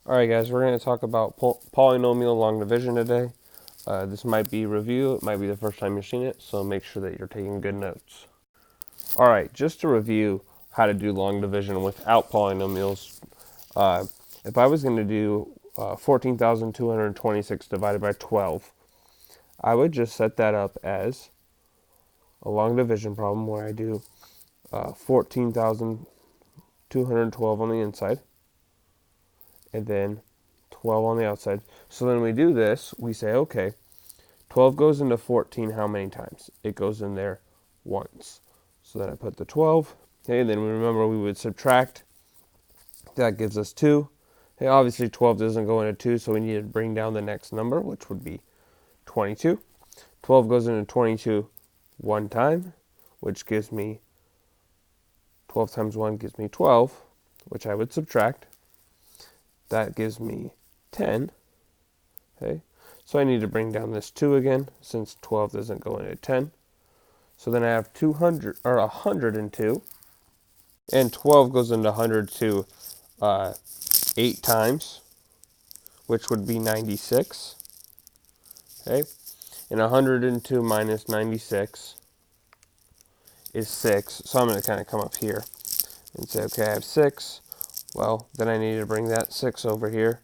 Alright guys, we're going to talk about polynomial long division today. This might be review, it might be the first time you've seen it, so make sure that you're taking good notes. Alright, just to review how to do long division without polynomials, if I was going to do 14,226 divided by 12, I would just set that up as a long division problem where I do 14,212 on the inside, and then 12 on the outside. So then we do this, we say, okay, 12 goes into 14 how many times? It goes in there once. So then I put the 12. Okay, then we remember we would subtract. That gives us 2. Okay, obviously 12 doesn't go into 2, so we need to bring down the next number, which would be 22. 12 goes into 22 one time, which gives me 12 times 1 gives me 12, which I would subtract. That gives me 10. Okay, so I need to bring down this 2 again, since 12 doesn't go into 10. So then I have 200 or 102, and 12 goes into 102 8 times, which would be 96. Okay, and 102 minus 96 is 6. So I'm going to kind of come up here and say, okay, I have 6. Well, then I need to bring that 6 over here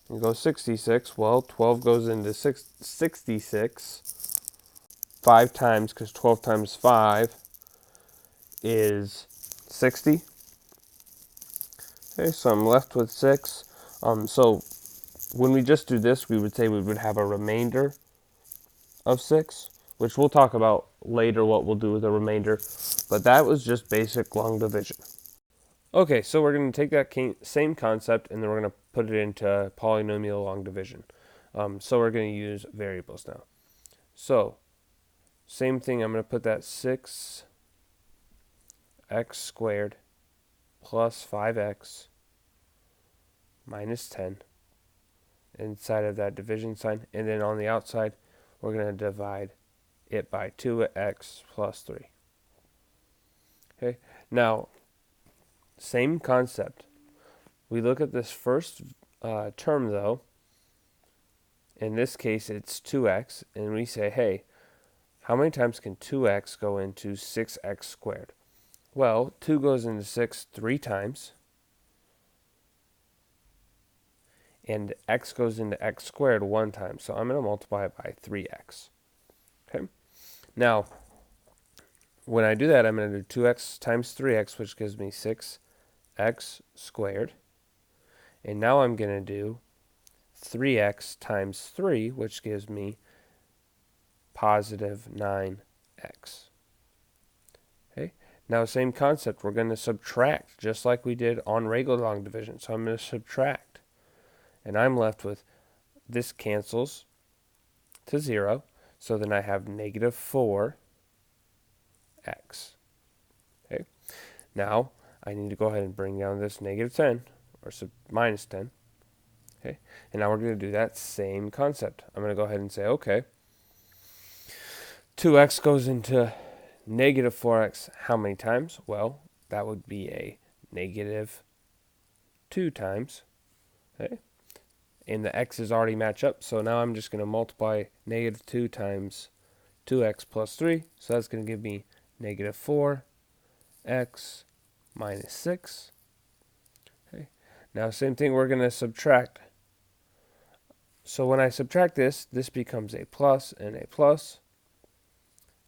and go 66. Well, 12 goes into 66 5 times, because 12 times 5 is 60. Okay, so I'm left with 6. So when we just do this, we would say we would have a remainder of 6, which we'll talk about later what we'll do with the remainder. But that was just basic long division. Okay, so we're going to take that same concept and then we're going to put it into polynomial long division. So we're going to use variables now. So same thing, I'm going to put that 6x squared plus 5x minus 10 inside of that division sign, and then on the outside we're going to divide it by 2x plus 3. Okay, now same concept. We look at this first term though. In this case it's 2x, and we say, hey, how many times can 2x go into 6x squared? Well, 2 goes into 6 3 times, and x goes into x squared 1 time. So I'm going to multiply it by 3x. Okay. Now, when I do that, I'm going to do 2x times 3x, which gives me 6x squared. And now I'm going to do 3x times 3, which gives me positive 9x. Okay. Now, same concept. We're going to subtract, just like we did on regular long division. So I'm going to subtract. And I'm left with, this cancels to 0. So then I have negative 4x. Okay. Now, I need to go ahead and bring down this negative 10, or minus 10. Okay. And now we're going to do that same concept. I'm going to go ahead and say, okay, 2x goes into negative 4x how many times? Well, that would be a negative 2 times. Okay. And the x's already match up, so now I'm just going to multiply negative 2 times 2x plus 3. So that's going to give me negative 4x minus 6. Okay. Now same thing, we're going to subtract. So when I subtract this, this becomes a plus and a plus.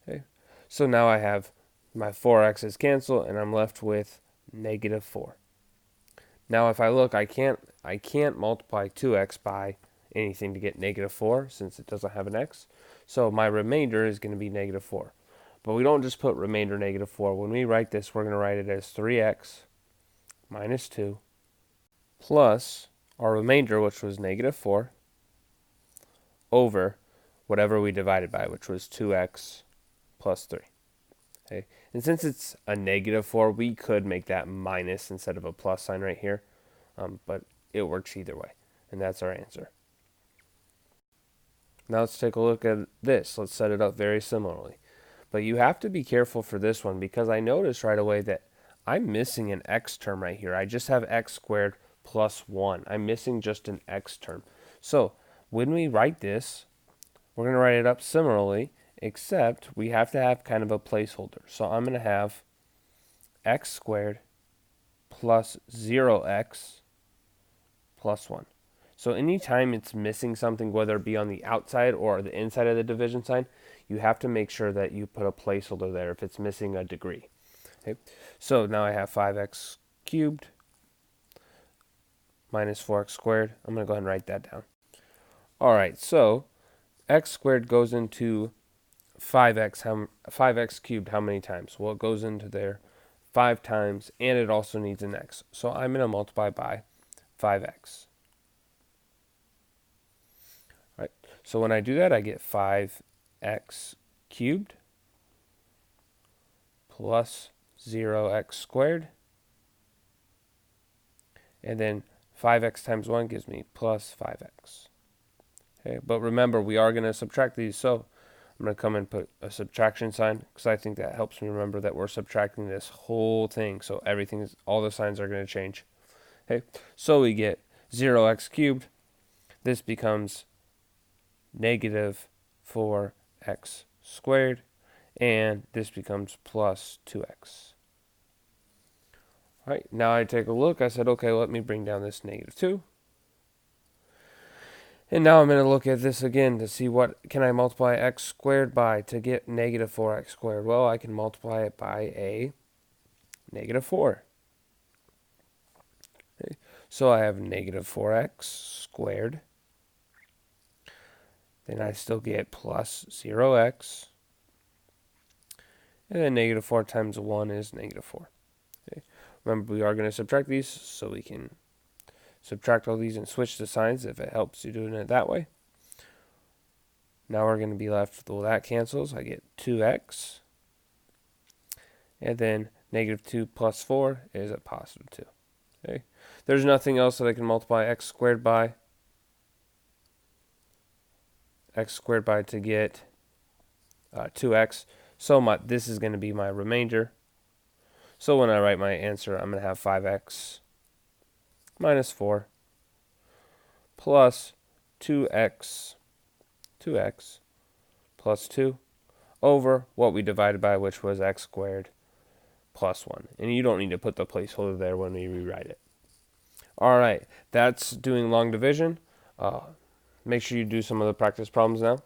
Okay. So now I have my 4x's cancel, and I'm left with negative 4. Now if I look, I can't multiply 2x by anything to get negative 4, since it doesn't have an x. So my remainder is going to be negative 4. But we don't just put remainder negative 4. When we write this, we're going to write it as 3x minus 2 plus our remainder, which was negative 4, over whatever we divided by, which was 2x plus 3. Okay. And since it's a negative 4, we could make that minus instead of a plus sign right here. But it works either way. And that's our answer. Now let's take a look at this. Let's set it up very similarly. But you have to be careful for this one, because I noticed right away that I'm missing an x term right here. I just have x squared plus 1. I'm missing just an x term. So when we write this, we're going to write it up similarly, except we have to have kind of a placeholder. So I'm going to have x squared plus 0x plus 1. So anytime it's missing something, whether it be on the outside or the inside of the division sign, you have to make sure that you put a placeholder there if it's missing a degree. Okay? So now I have 5x cubed minus 4x squared. I'm going to go ahead and write that down. All right, so x squared goes into 5x cubed how many times? Well, it goes into there 5 times, and it also needs an x. So I'm going to multiply by 5x. All right, so when I do that, I get 5x cubed plus 0x squared. And then 5x times 1 gives me plus 5x. Okay, but remember, we are going to subtract these, so I'm going to come and put a subtraction sign because I think that helps me remember that we're subtracting this whole thing. So all the signs are going to change. Okay, so we get 0x cubed. This becomes negative 4x squared, and this becomes plus 2x. All right, now I take a look. I said, okay, let me bring down this negative 2. And now I'm going to look at this again to see what can I multiply x squared by to get negative 4x squared. Well, I can multiply it by a negative 4. Okay. So I have negative 4x squared. Then I still get plus 0x. And then negative 4 times 1 is negative 4. Okay. Remember, we are going to subtract these, so we can subtract all these and switch the signs if it helps you doing it that way. Now we're going to be left with, well, that cancels. I get 2x. And then negative 2 plus 4 is a positive 2. Okay. There's nothing else that I can multiply x squared by. X squared by to get 2x. So this is going to be my remainder. So when I write my answer, I'm going to have 5x minus 4 plus 2x plus 2 over what we divided by, which was x squared plus 1. And you don't need to put the placeholder there when we rewrite it. All right, that's doing long division. Make sure you do some of the practice problems now.